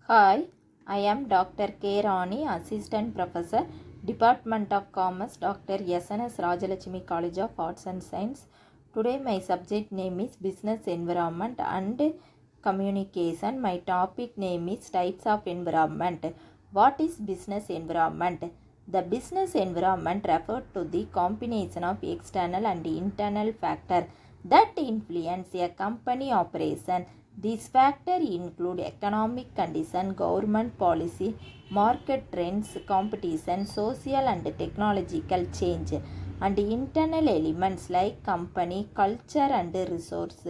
Hi, I am Dr. K. Rani, Assistant Professor, Department of Commerce, Dr. S.N.S. Rajalakshmi College of Arts and Science. Today my subject name is Business Environment and Communication. My topic name is Types of Environment. What is business environment? The business environment refers to the combination of external and internal factors that influence a company operation. These factors include economic condition, government policy, market trends, competition, social and technological change, and internal elements like company culture and resource.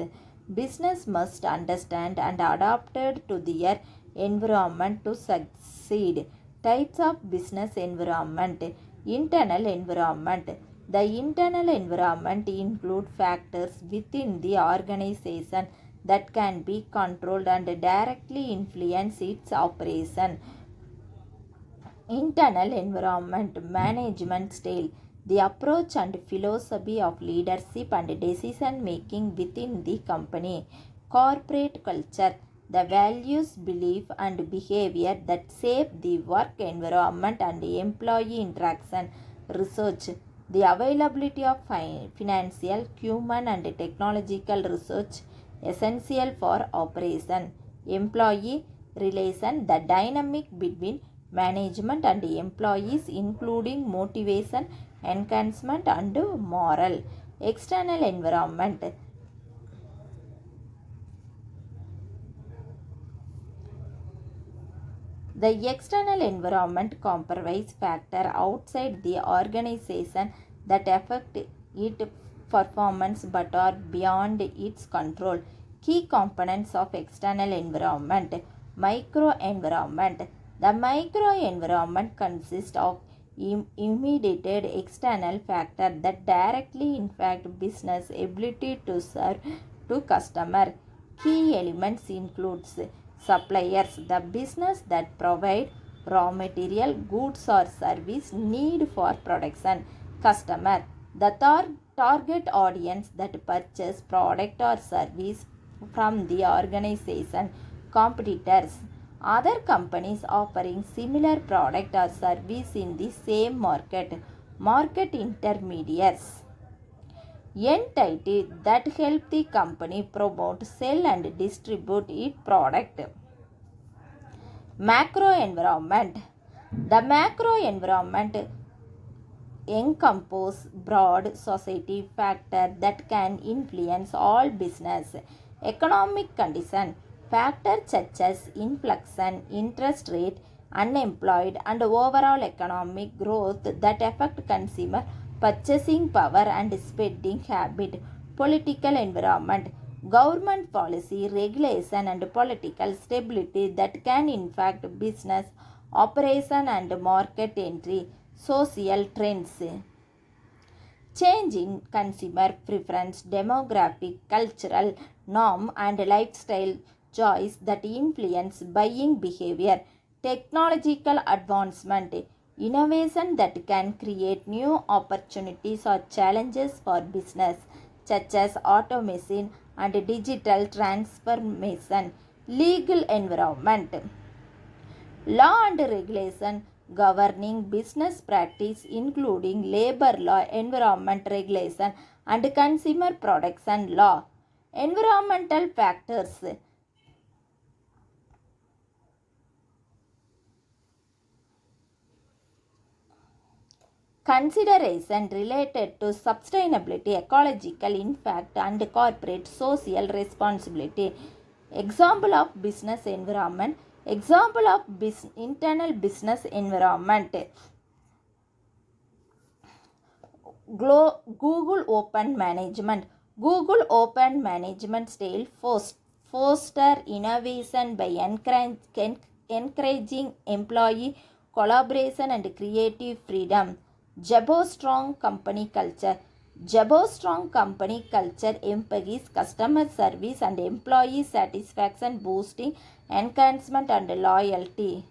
Business must understand and adapt to their environment to succeed. Types of business environment. Internal environment. The internal environment include factors within the organization that can be controlled and directly influence its operation. Internal environment management style, the approach and philosophy of leadership and decision making within the company. Corporate culture, the values, belief and behavior that shape the work environment and employee interaction. Research, the availability of financial, human and technological research essential for operation. Employee relation, the dynamic between management and employees including motivation, enhancement and moral. External environment. The external environment comprises factors outside the organization that affect its performance but are beyond its control. Key components of external environment. Microenvironment. The microenvironment consists of immediate external factors that directly impact business ability to serve to customer. Key elements includes suppliers, the business that provide raw material, goods or service need for production. Customer, the target audience that purchase product or service from the organization. Competitors, other companies offering similar product or service in the same market. Market intermediaries, entity that help the company promote, sell and distribute its product. Macro environment. The macro environment encompasses broad society factors that can influence all business. Economic condition. Factors such as inflation, interest rate, unemployed and overall economic growth that affect consumer purchasing power and spending habit. Political environment. Government policy, regulation and political stability that can impact business operation and market entry. Social trends. Change in consumer preference, demographic, cultural norm and lifestyle choice that influence buying behavior. Technological advancement, innovation that can create new opportunities or challenges for business, such as automation and digital transformation. Legal environment. Law and regulation governing business practice including labor law, environment regulation and consumer protection law. Environmental factors. Consideration related to sustainability, ecological impact and corporate social responsibility. Example of business environment. Example of internal business environment. Google Open Management. Google Open Management style foster innovation by encouraging employee collaboration and creative freedom. Jabot strong company culture. Jabot strong company culture empowers customer service and employee satisfaction, boosting enhancement and loyalty.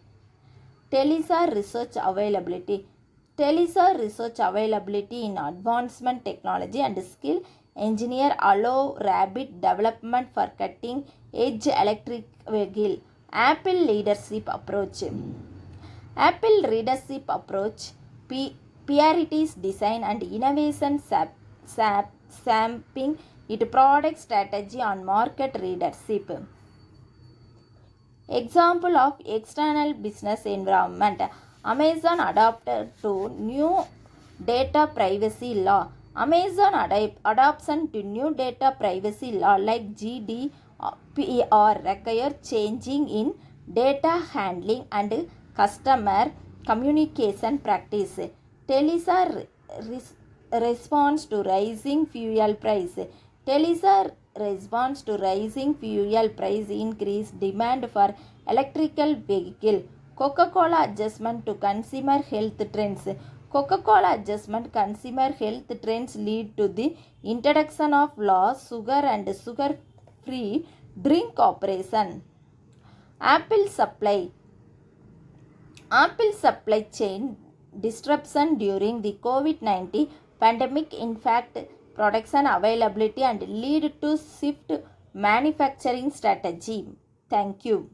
TELISA research availability. TELISA research availability in advancement technology and skill engineer allow rapid development for cutting edge electric vehicle Apple leadership approach. Apple leadership approach priorities design and innovation sampling its product strategy on market leadership. Example of external business environment. Amazon adopted to new data privacy law. Amazon adoption to new data privacy law like GDPR require changing in data handling and customer communication practice. Telisa responds to rising fuel price. Telisa response to rising fuel price increased demand for electrical vehicle. Coca-Cola adjustment to consumer health trends. Coca-Cola adjustment consumer health trends lead to the introduction of laws sugar and sugar-free drink operation. Apple supply chain disruption during the COVID-19 pandemic impact production availability and lead to shift manufacturing strategy. Thank you.